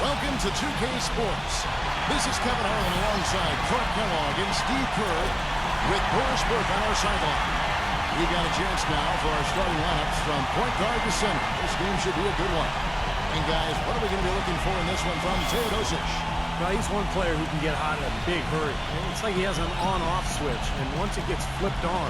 Welcome to 2K Sports. This is Kevin Harlan alongside Clark Kellogg and Steve Kerr with Boris Burke on our sideline. We got a chance now for our starting lineups from point guard to center. This game should be a good one. And guys, what are we going to be looking for in this one from Teodosic? Well, he's one player who can get hot in a big hurry. It's like he has an on-off switch, and once it gets flipped on,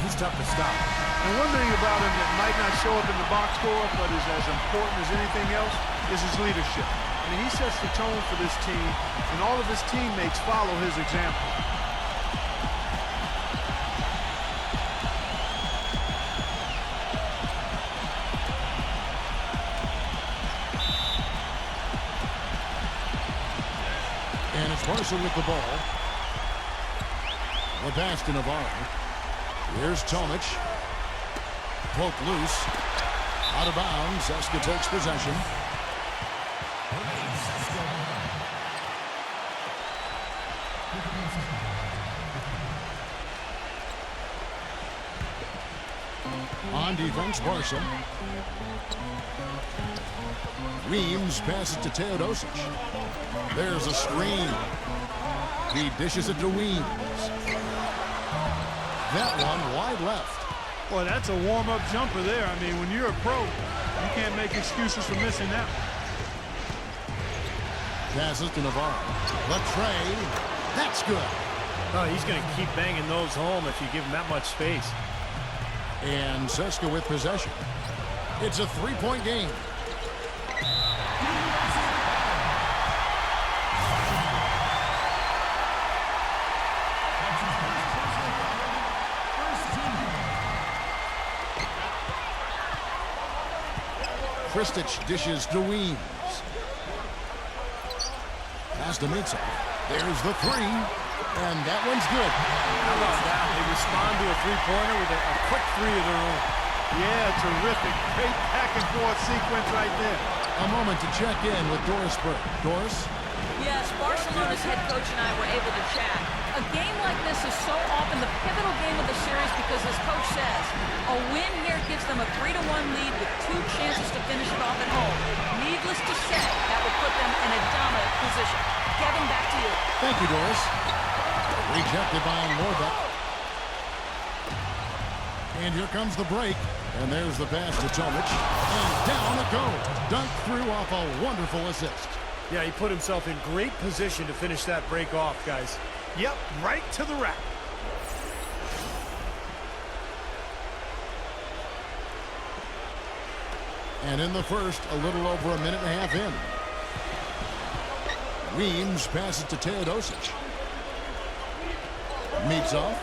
he's tough to stop. And one thing about him that might not show up in the box score, but is as important as anything else, is his leadership. I mean, he sets the tone for this team, and all of his teammates follow his example. And it's Barca with the ball. The pass to Navarro. Here's Tomic. Poked loose. Out of bounds. C.S.K. takes possession. On defense, Barca. Weems passes to Teodosic. There's a screen. He dishes it to Weems. That one wide left. Boy, that's a warm-up jumper there. I mean, when you're a pro, you can't make excuses for missing that one. Passes to Navarro. Latre. That's good. Oh, he's going to keep banging those home if you give him that much space. And C.S.K. with possession. It's a three-point game. Kristic dishes to Weems. Pass to Mitchell. There's the three. And that one's good. How about that? They respond to a three-pointer with a quick three of their own. Yeah, terrific. Great back-and-forth sequence right there. A moment to check in with Doris Burke. Doris? Yes, Barcelona's head coach and I were able to chat. A game like this is so often the pivotal game of the series because, as Coach says, a win here gives them a 3-1 lead with 2 chances to finish it off at home. Needless to say, that would put them in a dominant position. Kevin, back to you. Thank you, Doris. Rejected by Morbeck. And here comes the break. And there's the pass to Tomic. And down it goes. Dunked through off a wonderful assist. Yeah, he put himself in great position to finish that break off, guys. Yep, right to the rack. And in the first, a little over a minute and a half in. Weems passes to Teodosic. Meets off.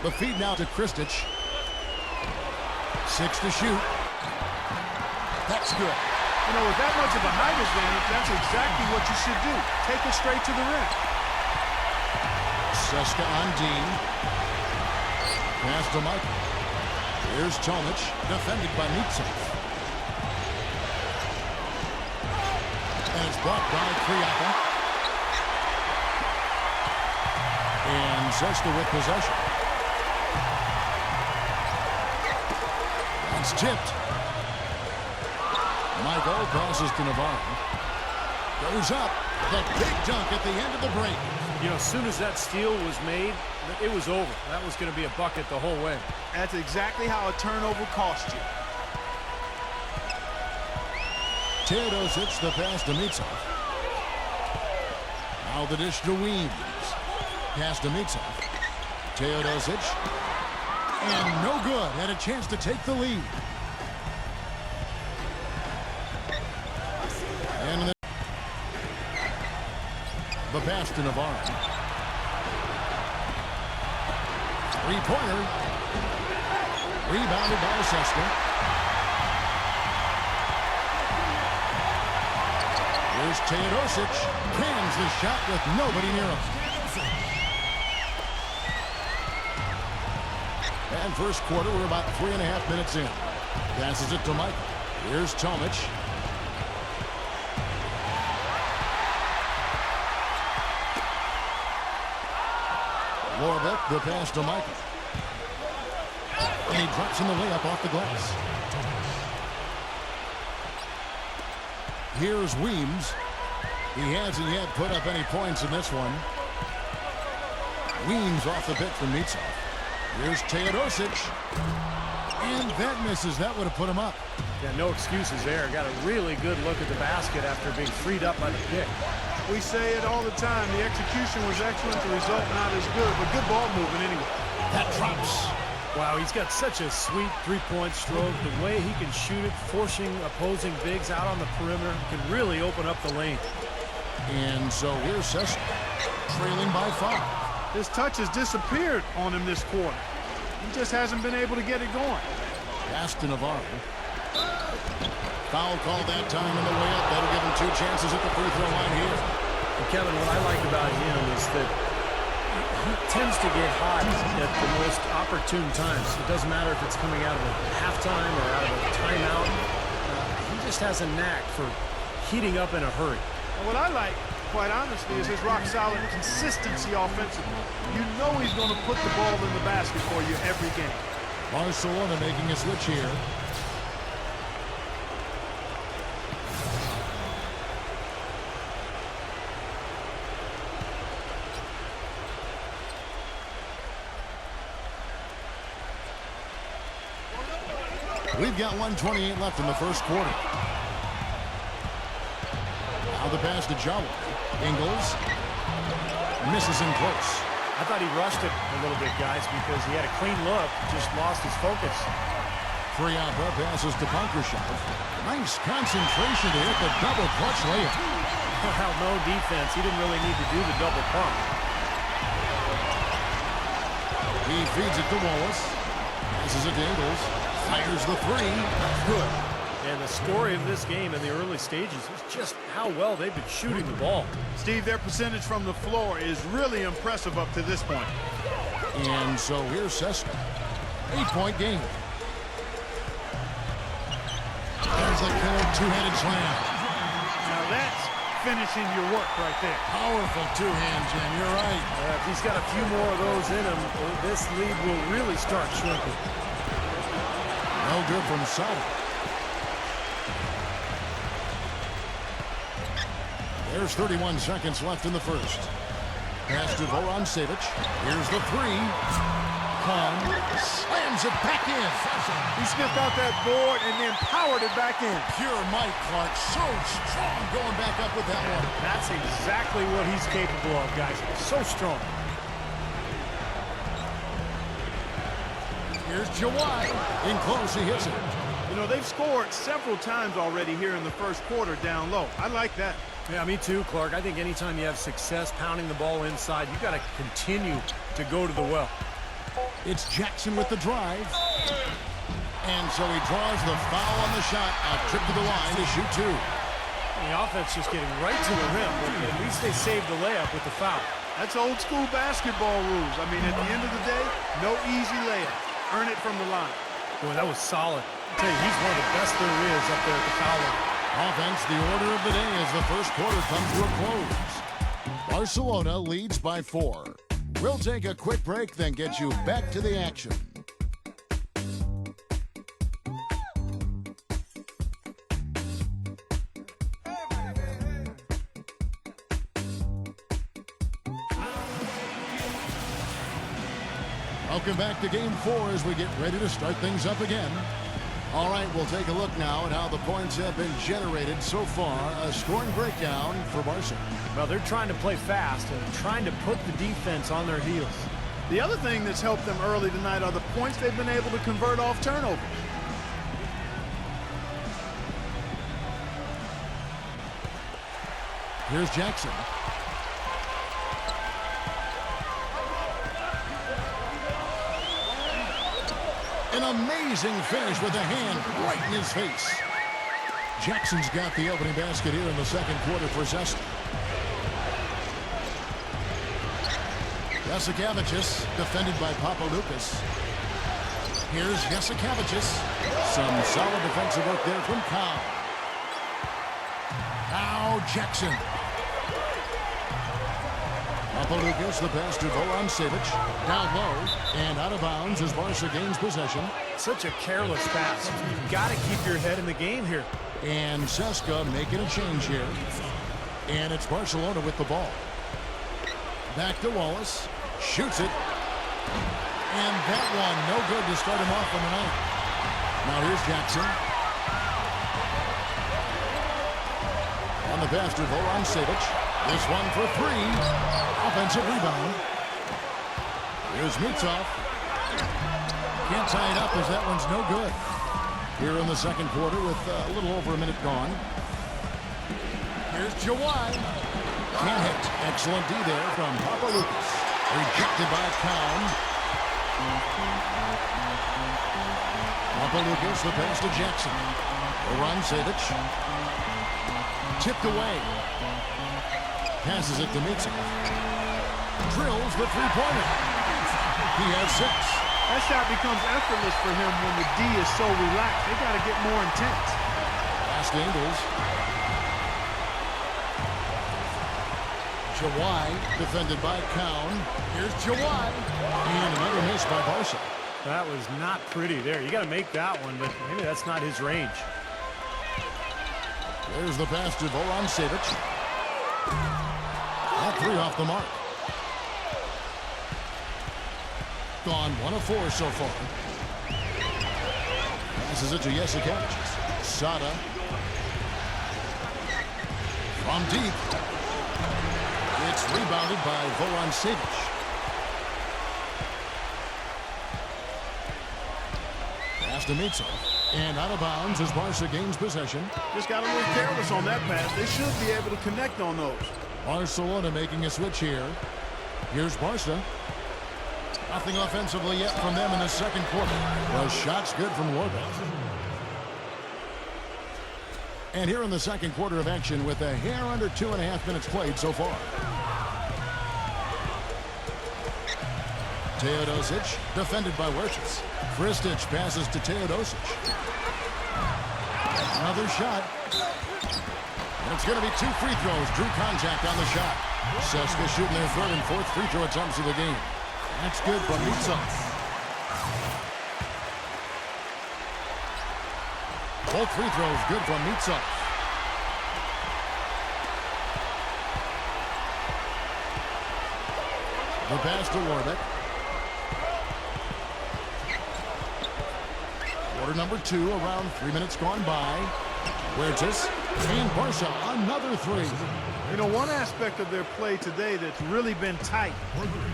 The feed now to Kristic. 6 to shoot. That's good. You know, with that much of a height advantage, that's exactly what you should do. Take it straight to the rim. C.S.K. on Dean. Pass to Michael. Here's Tomic, defended by Mitsov. And it's blocked by Kriaka. And C.S.K. with possession. That's tipped. Michael passes to Navarro. Goes up. The big dunk at the end of the break. You know, as soon as that steal was made, it was over. That was going to be a bucket the whole way. That's exactly how a turnover costs you. Teodosic, the pass to Mitsov. Now the dish to Weems. Pass to Mitsov. Teodosic. And no good. Had a chance to take the lead. And the pass to Navarro. Three-pointer. Rebounded by C.S.K. Here's Teodosic. Cans the shot with nobody near him. And first quarter, we're about 3.5 minutes in. Passes it to Michael. Here's Tomic. Morbeck, the pass to Michael. And he drops in the layup off the glass. Here's Weems. He hasn't yet put up any points in this one. Weems off the bit from Mitsov. Here's Teodosic. And that misses. That would have put him up. Yeah, no excuses there. Got a really good look at the basket after being freed up by the pick. We say it all the time. The execution was excellent. The result not as good, but good ball movement anyway. That drops. Wow, he's got such a sweet three-point stroke. The way he can shoot it, forcing opposing bigs out on the perimeter, can really open up the lane. And so here's C.S.K. trailing by 5. His touch has disappeared on him this quarter. He just hasn't been able to get it going. Pass to Navarro. Foul called that time on the way up. That'll give him 2 chances at the free throw line here. And Kevin, what I like about him is that he tends to get hot at the most opportune times. It doesn't matter if it's coming out of a halftime or out of a timeout. He just has a knack for heating up in a hurry. And what I like, quite honestly, is his rock-solid consistency offensively. You know he's going to put the ball in the basket for you every game. Barcelona making a switch here. We've got 1:28 left in the first quarter. Now the pass to Jawa. Ingles misses in close. I thought he rushed it a little bit, guys, because he had a clean look, just lost his focus. Friapa passes to Punkershov. Nice concentration to hit the double clutch layup. Well, no defense. He didn't really need to do the double pump. He feeds it to Wallace. Passes it to Ingles. Fires the 3. Good. And the story of this game in the early stages is just how well they've been shooting the ball. Steve, their percentage from the floor is really impressive up to this point. And so here's C.S.K. 8-point game. There's a killer 2-handed slam. Now that's finishing your work right there. Powerful 2-hand jam. You're right. If he's got a few more of those in him, this lead will really start shrinking. No good from Sada. There's 31 seconds left in the first. Pass to Vorontsevich. Here's the 3. Kong slams it back in. He sniffed out that board and then powered it back in. Pure Mike Clark. So strong going back up with that one. That's exactly what he's capable of, guys. So strong. Here's Jawai. In close, he hits it. You know, they've scored several times already here in the first quarter down low. I like that. Yeah, me too, Clark. I think anytime you have success pounding the ball inside, you've got to continue to go to the well. It's Jackson with the drive. And so he draws the foul on the shot. A trip to the line to shoot 2. The offense just getting right to the rim. At least they saved the layup with the foul. That's old school basketball rules. I mean, at the end of the day, no easy layup. Earn it from the line. Boy, that was solid. I tell you, he's one of the best there is up there at the foul line. Offense, the order of the day as the first quarter comes to a close. Barcelona leads by 4. We'll take a quick break, then get you back to the action. Welcome back to Game 4 as we get ready to start things up again. All right, we'll take a look now at how the points have been generated so far. A scoring breakdown for Barca. Well, they're trying to play fast and trying to put the defense on their heels. The other thing that's helped them early tonight are the points they've been able to convert off turnovers. Here's Jackson. An amazing finish with a hand right in his face. Jackson's got the opening basket here in the second quarter for C.S.K. Jasikavičius defended by Papaloukas. Here's Jasikavičius. Some solid defensive work there from Kyle. Now Jackson. Lucas, the pass to Voran Savic. Down low and out of bounds as Barca gains possession. Such a careless pass. You've got to keep your head in the game here. And C.S.K. making a change here. And it's Barcelona with the ball. Back to Wallace. Shoots it. And that one, no good to start him off on the night. Now here's Jackson. On the pass to Voran Savic. This one for three. Offensive rebound. Here's Mitsov. Can't tie it up as that one's no good. Here in the second quarter with a little over a minute gone. Here's Jawai. Can't hit. Excellent D there from Lucas. Rejected by Cowan. Lucas, the pass to Jackson. Voran Savic. Tipped away. Passes it to Mitsov. Drills the three-pointer. He has 6. That shot becomes effortless for him when the D is so relaxed. They got to get more intense. Last angles. Jawai, defended by Cowan. Here's Jawai. And another miss by Barca. That was not pretty there. You got to make that one, but maybe that's not his range. There's the pass to Voran Savic. All 3 off the mark. Gone 1 of 4 so far. Passes it to C.S.K. Sada. From deep. It's rebounded by Voran Savic. Pass to Mitsov. And out of bounds as Barca gains possession. Just got a little careless on that pass. They should be able to connect on those. Barcelona making a switch here. Here's Barca. Nothing offensively yet from them in the second quarter. Well, shots good from Warbeck. And here in the second quarter of action with a hair under 2.5 minutes played so far. Teodosic, defended by Wertz. Fristic passes to Teodosic. Another shot. And it's going to be 2 free throws. Drew contact on the shot. C.S.K. shooting their 3rd and 4th free throw attempts of the game. That's good from Mitsov. Both free throws good from Mitsov. The pass to Warbeck. Quarter number 2, around 3 minutes gone by. Wertz and Barca, another 3. You know, one aspect of their play today that's really been tight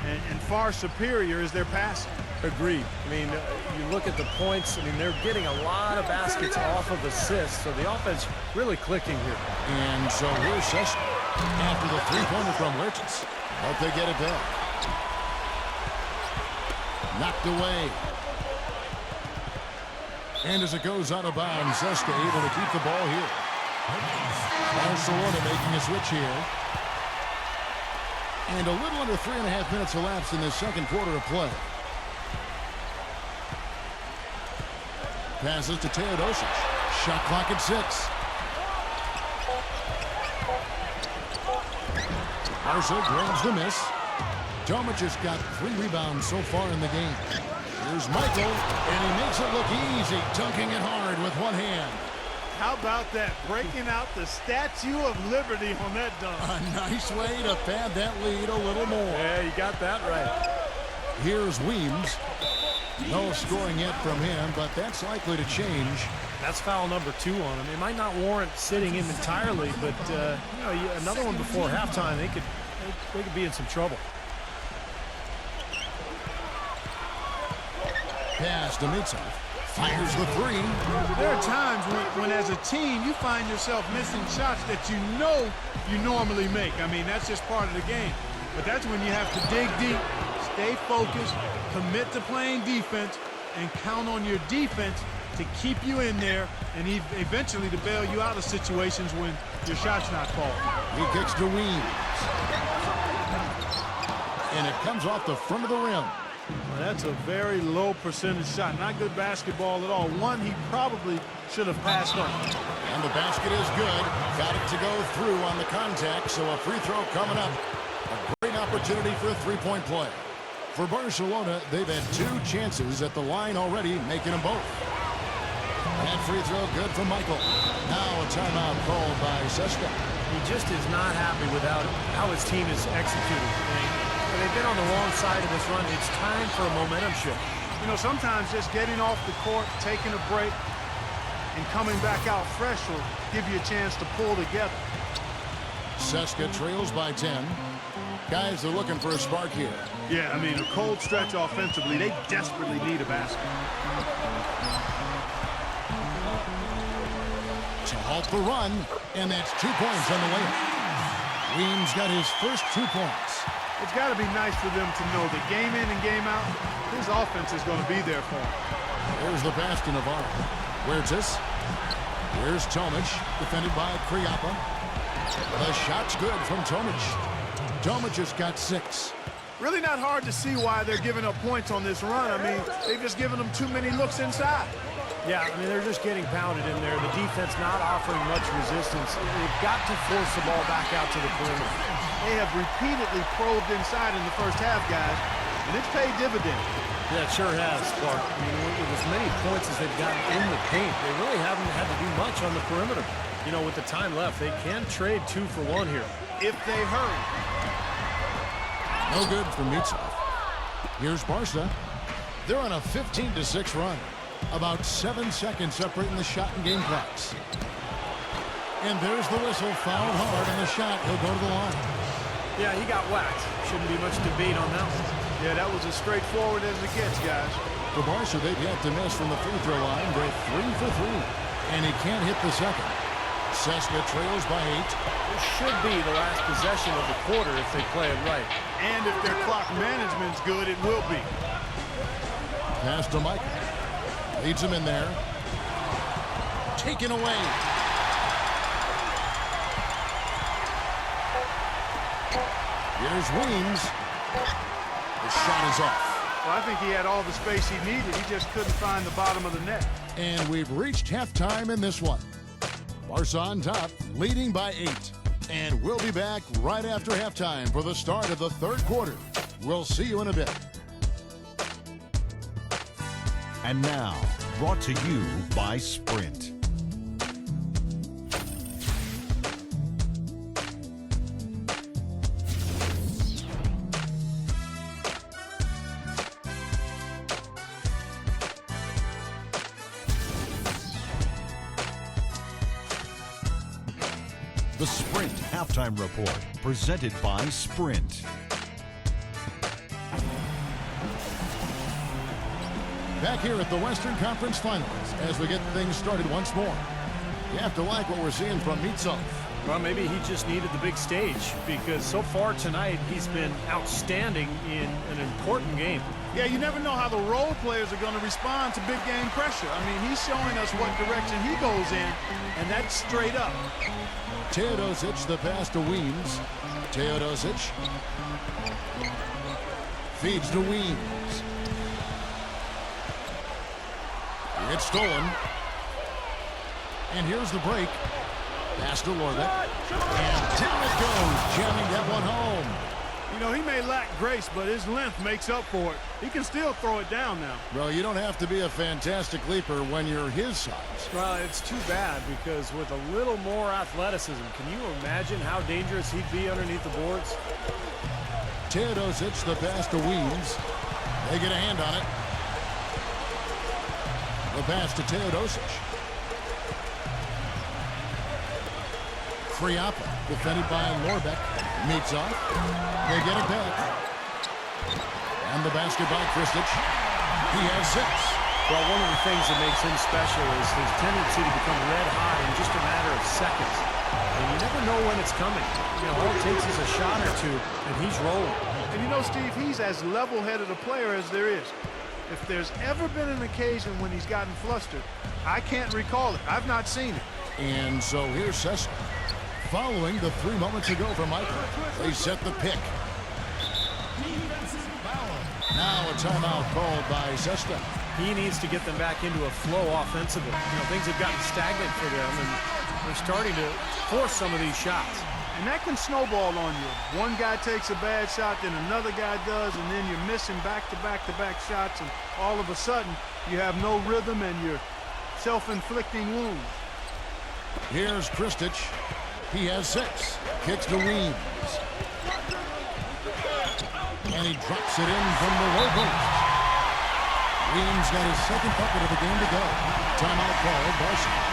and far superior is their passing. Agreed. I mean, you look at the points. I mean, they're getting a lot of baskets off of assists, so the offense really clicking here. And so here's C.S.K. after the three-pointer from Wertz. Hope they get it back. Knocked away. And as it goes out of bounds, C.S.K. able to keep the ball here. Barcelona making a switch here. And a little under 3.5 minutes elapsed in this second quarter of play. Passes to Teodosic. Shot clock at 6. Barca grabs the miss. Tomic has got 3 rebounds so far in the game. Here's Michael, and he makes it look easy, dunking it hard with one hand. How about that? Breaking out the Statue of Liberty on that dunk. A nice way to pad that lead a little more. Yeah, you got that right. Here's Weems. No scoring yet from him, but that's likely to change. That's foul number 2 on him. It might not warrant sitting him entirely, but you know, another one before halftime, they could be in some trouble. Pass to Mitsov. Fires the 3. There are times when as a team, you find yourself missing shots that you know you normally make. I mean, that's just part of the game. But that's when you have to dig deep, stay focused, commit to playing defense, and count on your defense to keep you in there and eventually to bail you out of situations when your shot's not falling. He kicks to Weems. And it comes off the front of the rim. Well, that's a very low percentage shot. Not good basketball at all. One he probably should have passed on. And the basket is good. Got it to go through on the contact, so a free throw coming up. A great opportunity for a three-point play. For Barcelona, they've had 2 chances at the line already, making them both. That free throw good from Michael. Now a timeout called by C.S.K. He just is not happy with how his team is executing. They've been on the wrong side of this run. It's time for a momentum shift. You know, sometimes just getting off the court, taking a break, and coming back out fresh will give you a chance to pull together. C.S.K. trails by 10. Guys are looking for a spark here. Yeah, I mean, a cold stretch offensively. They desperately need a basket. To halt the run, and that's 2 points on the layup. Weems got his first 2 points. It's got to be nice for them to know that game in and game out, his offense is going to be there for him. There's the pass to Navarro. Huertas. Here's Tomic, defended by Kriapa. The shot's good from Tomic. Tomic has got 6. Really not hard to see why they're giving up points on this run. I mean, they've just given them too many looks inside. Yeah, I mean, they're just getting pounded in there. The defense not offering much resistance. They've got to force the ball back out to the perimeter. They have repeatedly probed inside in the first half, guys, and it's paid dividends. Yeah, it sure has, Clark. I mean, with as many points as they've gotten in the paint, they really haven't had to do much on the perimeter. You know, with the time left, they can trade 2 for 1 here. If they hurry. No good for Mitsov. Here's Barca. They're on a 15-6 run. About 7 seconds separating the shot and game clocks. And there's the whistle, fouled hard on the shot. He'll go to the line. Yeah, he got whacked. Shouldn't be much debate on that one. Yeah, that was as straightforward as it gets, guys. For Barca, they've yet to miss from the free throw line. They're 3 for 3. And he can't hit the second. C.S.K. trails by 8. This should be the last possession of the quarter if they play it right. And if their clock management's good, it will be. Pass to Michael. Leads him in there. Taken away. Here's Weems. The shot is off. Well, I think he had all the space he needed. He just couldn't find the bottom of the net. And we've reached halftime in this one. Barca on top, leading by 8. And we'll be back right after halftime for the start of the third quarter. We'll see you in a bit. And now, brought to you by Sprint. The Sprint Halftime Report, presented by Sprint. Back here at the Western Conference Finals as we get things started once more. You have to like what we're seeing from Mitsov. Well, maybe he just needed the big stage because so far tonight he's been outstanding in an important game. Yeah, you never know how the role players are going to respond to big game pressure. I mean, he's showing us what direction he goes in, and that's straight up. Teodosic, the pass to Weems. Teodosic feeds to Weems. It's stolen. And here's the break. Pass to Lorbeck. And down it goes, jamming that one home. You know, he may lack grace, but his length makes up for it. He can still throw it down now. Well, you don't have to be a fantastic leaper when you're his size. Well, it's too bad because with a little more athleticism, can you imagine how dangerous he'd be underneath the boards? Teodosic, the pass to Weems. They get a hand on it. The pass to Teodosic. Kriapa, defended by Lorbeck. Mitsov. They get it back. And the basket by Kristic. He has 6. Well, one of the things that makes him special is his tendency to become red hot in just a matter of seconds. And you never know when it's coming. You know, all it takes is a shot or two, and he's rolling. And you know, Steve, he's as level-headed a player as there is. If there's ever been an occasion when he's gotten flustered, I can't recall it. I've not seen it. And so here's C.S.K. Following the 3 moments ago from Michael. They set the pick. Now a timeout called by C.S.K. He needs to get them back into a flow offensively. You know, things have gotten stagnant for them, and they're starting to force some of these shots. And that can snowball on you. One guy takes a bad shot, then another guy does, and then you're missing back-to-back-to-back shots, and all of a sudden you have no rhythm and you're self-inflicting wounds. Here's Kristic. He has 6. Kicks to Weems. And he drops it in from the low post. Weems got his second bucket of the game to go. Timeout called, Barcelona.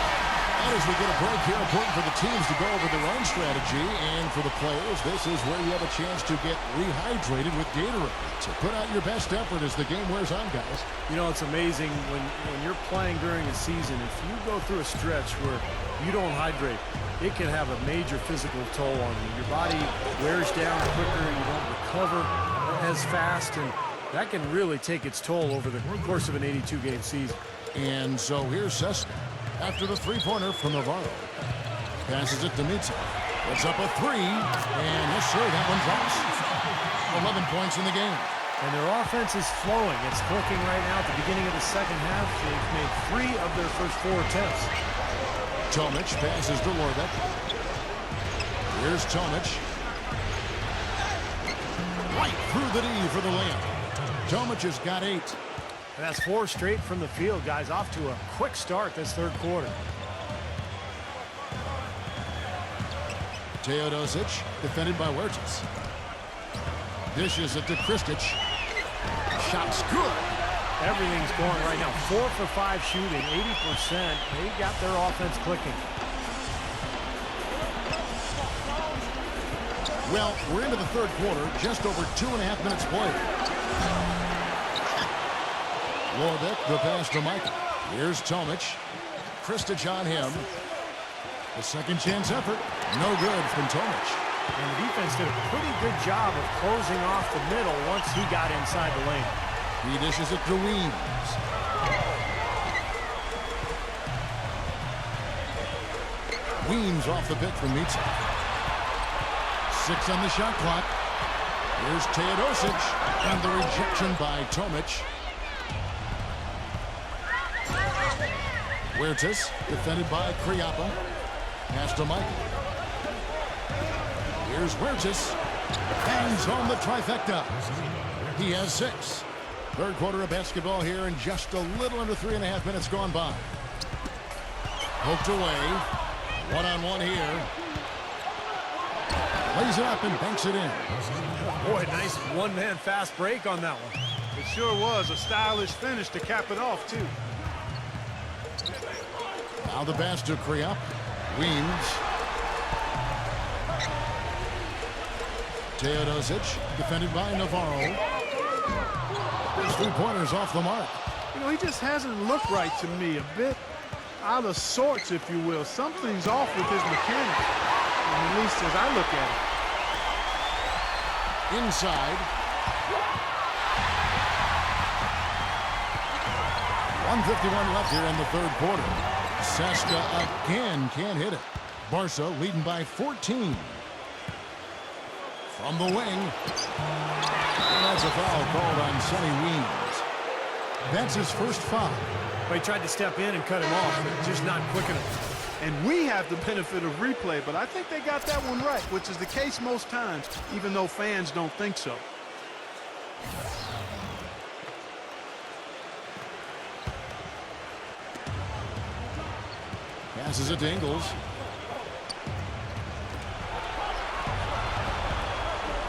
And as we get a break here, important for the teams to go over their own strategy, and for the players, this is where you have a chance to get rehydrated with Gatorade. So put out your best effort as the game wears on, guys. You know, it's amazing when you're playing during a season, if you go through a stretch where you don't hydrate, it can have a major physical toll on you. Your body wears down quicker, you don't recover as fast, and that can really take its toll over the course of an 82-game season. And so here's C.S.K. after the three-pointer from Navarro. Passes it to Mitsa. Puts up a 3, and yes, sir, that one drops. 11 points in the game. And their offense is flowing. It's clicking right now at the beginning of the second half. They've made 3 of their first 4 attempts. Tomic passes to Lorbeck. Here's Tomic. Right through the D for the layup. Tomic has got 8. And that's 4 straight from the field, guys. Off to a quick start this third quarter. Teodosic, defended by Huertas. Dishes it to Kristic. Shot's good. Everything's going right now. 4 for 5 shooting, 80%. They got their offense clicking. Well, we're into the third quarter, just over 2.5 minutes played. Lorbeck, the pass to Michael. Here's Tomic. Kristic on him. The second chance effort. No good from Tomic. And the defense did a pretty good job of closing off the middle once he got inside the lane. He dishes it to Weems. Weems off the pick from Mitsa. 6 on the shot clock. Here's Teodosic. And the rejection by Tomic. Huertas, defended by Kriapa. Pass to Michael. Here's Huertas. Hangs on the trifecta. He has 6. Third quarter of basketball here, and just a little under 3.5 minutes gone by. Poked away. One-on-one here. Lays it up and banks it in. Boy, nice one-man fast break on that one. It sure was a stylish finish to cap it off, too. Now the pass to Kriap. Weems. Teodosic, defended by Navarro. His 3-pointers off the mark. You know, he just hasn't looked right to me. A bit out of sorts, if you will. Something's off with his mechanics, at least as I look at it. Inside. 1:51 left here in the third quarter. C.S.K. again can't hit it. Barca leading by 14. From the wing. And that's a foul called on Sonny Weems. That's his first foul. But he tried to step in and cut him off, but just not quick enough. And we have the benefit of replay, but I think they got that one right, which is the case most times, even though fans don't think so. Passes it to Ingles.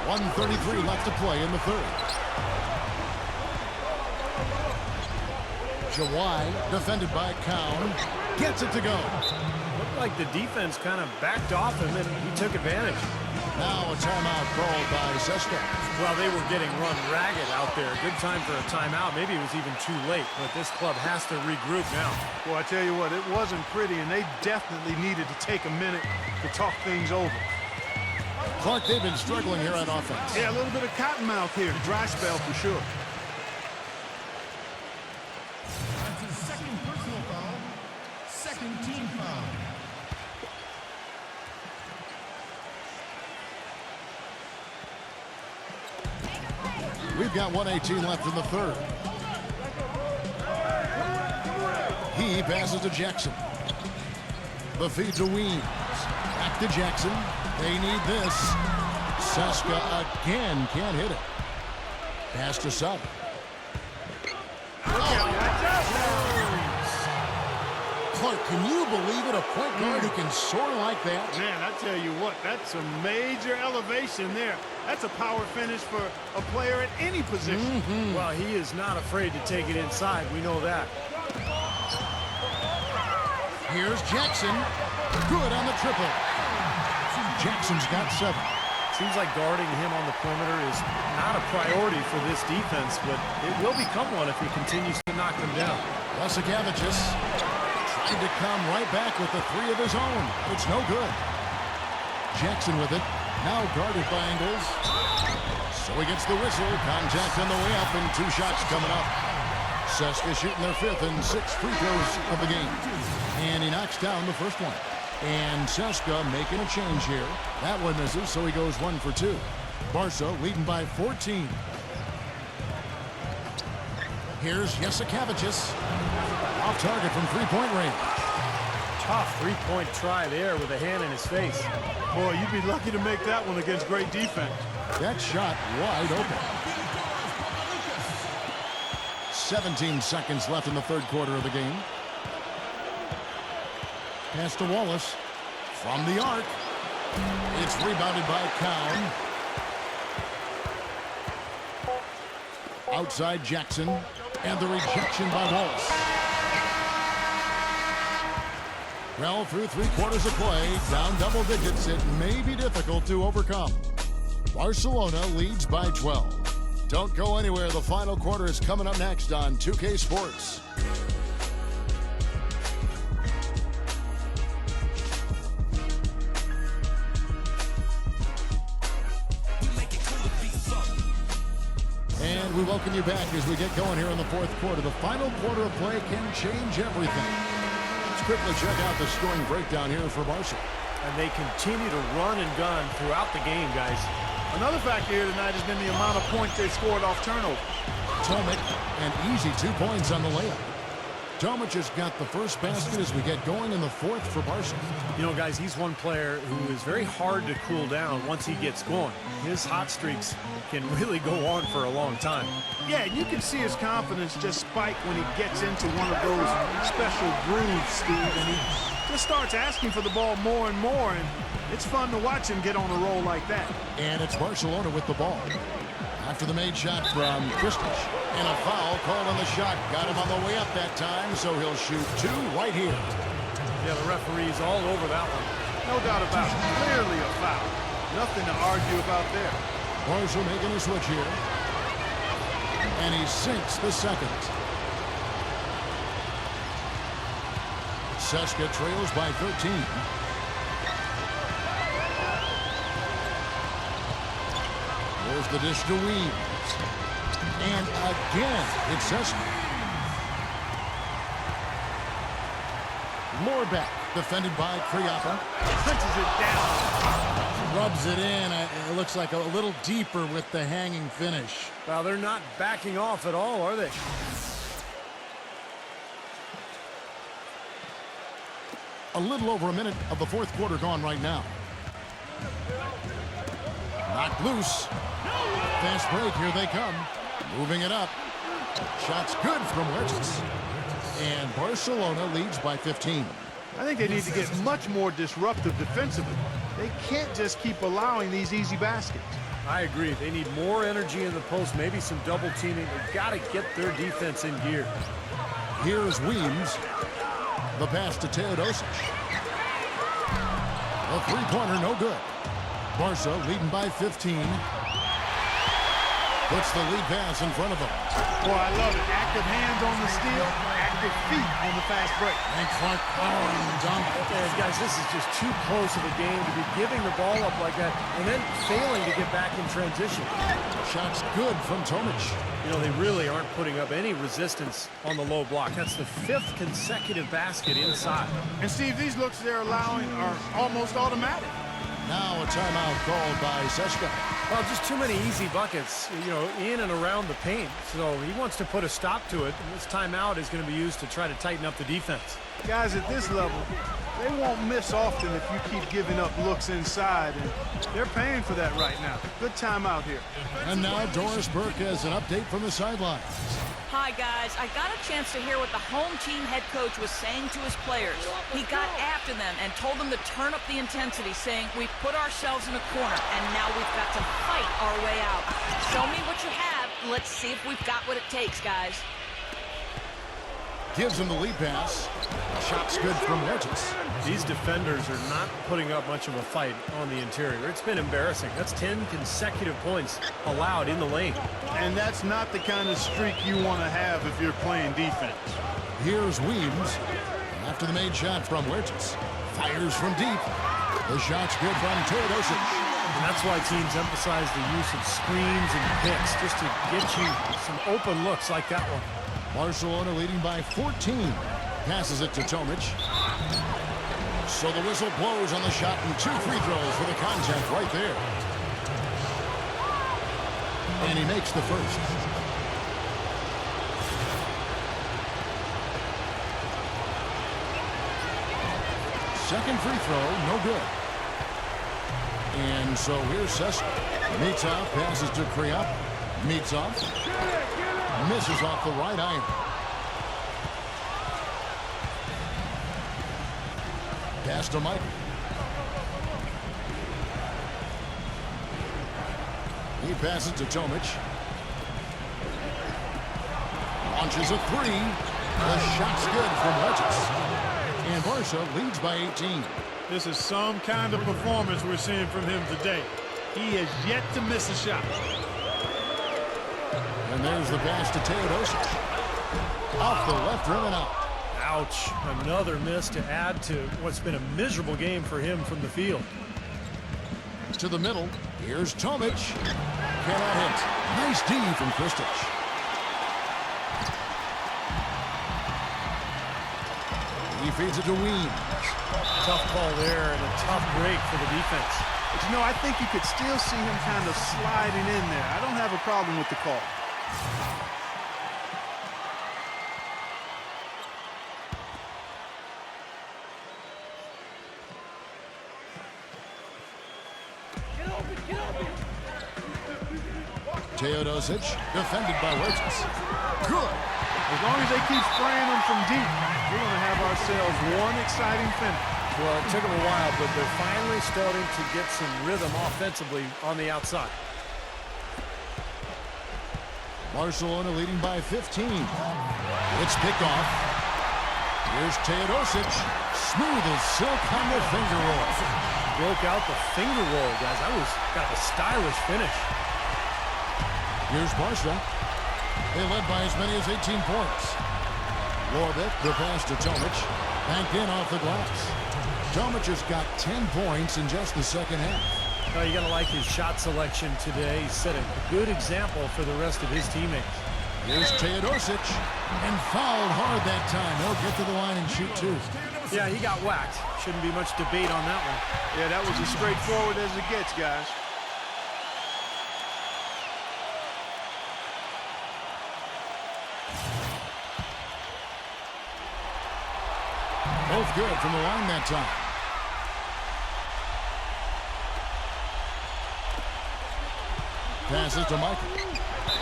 1:33 left to play in the third. Jawai, defended by Cowan, gets it to go. Looked like the defense kind of backed off him, and he took advantage. Now a timeout called by C.S.K. Well, they were getting run ragged out there. Good time for a timeout. Maybe it was even too late, but this club has to regroup now. Well, I tell you what, it wasn't pretty, and they definitely needed to take a minute to talk things over. Clark, they've been struggling here on offense. Yeah, a little bit of cottonmouth here. Dry spell for sure. That's his second personal foul. Second team foul. We've got 1:18 left in the third. He passes to Jackson. The feed to Weems. Back to Jackson. They need this. C.S.K. again can't hit it. Pass to Sub. Clark, can you believe it? A point guard who can soar like that? Man, I tell you what, that's a major elevation there. That's a power finish for a player at any position. Well, he is not afraid to take it inside. We know that. Here's Jackson. Good on the triple. Jackson's got 7. Seems like guarding him on the perimeter is not a priority for this defense, but it will become one if he continues to knock them down. C.S.K. tried to come right back with the 3 of his own. It's no good. Jackson with it. Now guarded by Ingles. So he gets the whistle. Contact on the way up and 2 shots coming up. C.S.K. shooting their 5th and 6th free throws of the game. And he knocks down the first one. And C.S.K. making a change here. That one misses, so he goes 1 for 2. Barca leading by 14. Here's C.S.K. Off target from 3-point range. Tough 3-point try there with a hand in his face. Boy, you'd be lucky to make that one against great defense. That shot wide open. 17 seconds left in the 3rd quarter of the game. Pass to Wallace from the arc. It's rebounded by Cowan. Outside Jackson, and the rejection by Wallace. Well, through 3 quarters of play, down double digits, it may be difficult to overcome. Barcelona leads by 12. Don't go anywhere. The final quarter is coming up next on 2K Sports. And we welcome you back as we get going here in the 4th quarter. The final quarter of play can change everything. Let's quickly check out the scoring breakdown here for Barca. And they continue to run and gun throughout the game, guys. Another factor here tonight has been the amount of points they scored off turnover. Tomic, an easy 2 points on the layup. Tomic has got the first basket as we get going in the 4th for Barca. You know, guys, he's one player who is very hard to cool down once he gets going. His hot streaks can really go on for a long time. Yeah, you can see his confidence just spike when he gets into one of those special grooves, Steve, and he just starts asking for the ball more and more, and it's fun to watch him get on a roll like that. And it's Barcelona with the ball. After the made shot from Kristich. And a foul called on the shot. Got him on the way up that time, so he'll shoot 2 right here. Yeah, the referee's all over that one. No doubt about it. Clearly a foul. Nothing to argue about there. Barca making a switch here. And he sinks the second. C.S.K. trails by 13. There's the dish to Weems. And again, it's C.S.K. Moorbeck, defended by Kriapa. Punches it down. Rubs it in. It looks like a little deeper with the hanging finish. Well, they're not backing off at all, are they? A little over a minute of the 4th quarter gone right now. Knocked loose. Fast break, here they come. Moving it up. Shot's good from Huertas. And Barcelona leads by 15. I think they need to get much more disruptive defensively. They can't just keep allowing these easy baskets. I agree. They need more energy in the post, maybe some double teaming. They've got to get their defense in gear. Here's Weems. The pass to Teodosic. The 3-pointer, no good. Barca leading by 15. Puts the lead pass in front of them. Boy, I love it. Active hands on the steal, active feet on the fast break. And Clark powering the dunk. And guys, this is just too close of a game to be giving the ball up like that and then failing to get back in transition. Shot's good from Tomic. You know, they really aren't putting up any resistance on the low block. That's the 5th consecutive basket inside. And Steve, these looks they're allowing are almost automatic. Now a timeout called by C.S.K. Well, just too many easy buckets, you know, in and around the paint. So he wants to put a stop to it, and this timeout is going to be used to try to tighten up the defense. Guys at this level, they won't miss often if you keep giving up looks inside, and they're paying for that right now. Good timeout here. And now Doris Burke has an update from the sidelines. Hi, guys. I got a chance to hear what the home team head coach was saying to his players. He got after them and told them to turn up the intensity, saying, "We've put ourselves in a corner, and now we've got to fight our way out. Show me what you have. Let's see if we've got what it takes, guys." Gives him the lead pass. Shot's good from Wedges. These defenders are not putting up much of a fight on the interior. It's been embarrassing. That's 10 consecutive points allowed in the lane. And that's not the kind of streak you want to have if you're playing defense. Here's Weems. After the made shot from Wedges. Fires from deep. The shot's good from Teodosic. And that's why teams emphasize the use of screens and picks, just to get you some open looks like that one. Barcelona leading by 14. Passes it to Tomic. So the whistle blows on the shot and 2 free throws for the contact right there. And he makes the first. Second free throw, no good. And so here's C.S.K. Mitov passes to Kriop. Mitov misses off the right iron. Pass to Michael. He passes to Tomic. Launches a 3. The shot's good from Wedges. And Barca leads by 18. This is some kind of performance we're seeing from him today. He has yet to miss a shot. And there's the pass to Teodosic. Off the left rim and out. Ouch. Another miss to add to what's been a miserable game for him from the field. To the middle. Here's Tomic. Cannot hit. Nice D from Kristich. He feeds it to Weems. Tough call there and a tough break for the defense. But you know, I think you could still see him kind of sliding in there. I don't have a problem with the call. Teodosic, defended by Wedges. Good. As long as they keep spraying them from deep, we're going to have ourselves one exciting finish. Well, it took them a while, but they're finally starting to get some rhythm offensively on the outside. Barcelona leading by 15. It's picked off. Here's Teodosic. Smooth as silk on the finger roll. Broke out the finger roll, guys. That was kind of a stylish finish. Here's Barca. They led by as many as 18 points. Warbeck, the pass to Tomic. Banked in off the glass. Tomic has got 10 points in just the second half. You got to like his shot selection today. He set a good example for the rest of his teammates. Here's Teodosic. And fouled hard that time. He'll get to the line and shoot 2. Yeah, he got whacked. Shouldn't be much debate on that one. Yeah, that was as straightforward as it gets, guys. Both good from the line that time. Passes to Michael.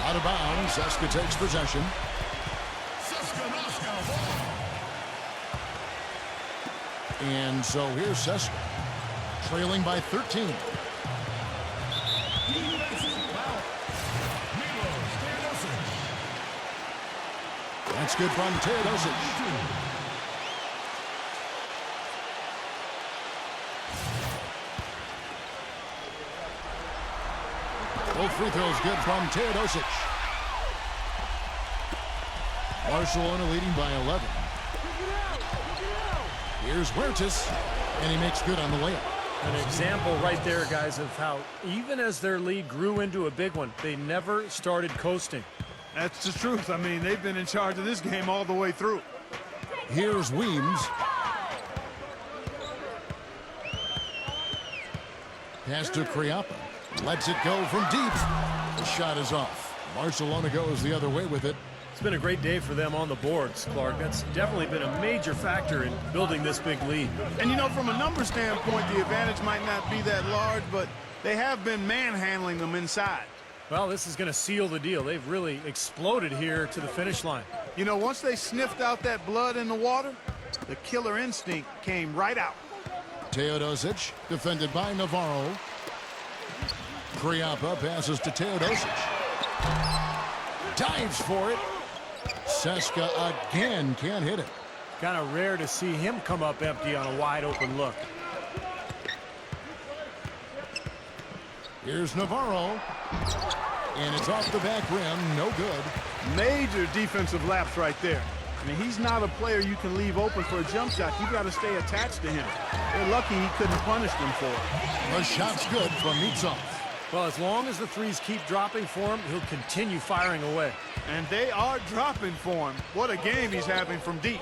Out of bounds. C.S.K. takes possession. C.S.K.Moscou. And so here's C.S.K. trailing by 13. That's good from Teodosic. Both free throws good from Teodosic. Barcelona leading by 11. Here's Huertas, and he makes good on the layup. An example right there, guys, of how even as their lead grew into a big one, they never started coasting. That's the truth. I mean, they've been in charge of this game all the way through. Here's Weems. Pass to Kriop. Lets it go from deep. The shot is off. Barcelona goes the other way with it. It's been a great day for them on the boards, Clark. That's definitely been a major factor in building this big lead. And, you know, from a number standpoint, the advantage might not be that large, but they have been manhandling them inside. Well, this is going to seal the deal. They've really exploded here to the finish line. You know, once they sniffed out that blood in the water, the killer instinct came right out. Teodosic, defended by Navarro. Kriapa passes to Teodosic. Dives for it. C.S.K. again can't hit it. Kind of rare to see him come up empty on a wide open look. Here's Navarro. And it's off the back rim. No good. Major defensive lapse right there. I mean, he's not a player you can leave open for a jump shot. You got to stay attached to him. They're lucky he couldn't punish them for it. The shot's good from Mitsov. Well, as long as the threes keep dropping for him, he'll continue firing away. And they are dropping for him. What a game he's having from deep.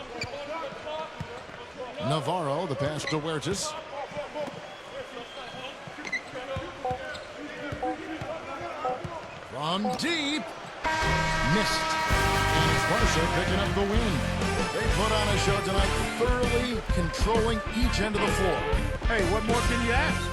Navarro, the pass to Huertas. From deep. Missed. And it's Barca picking up the win. They put on a show tonight, thoroughly controlling each end of the floor. Hey, what more can you ask?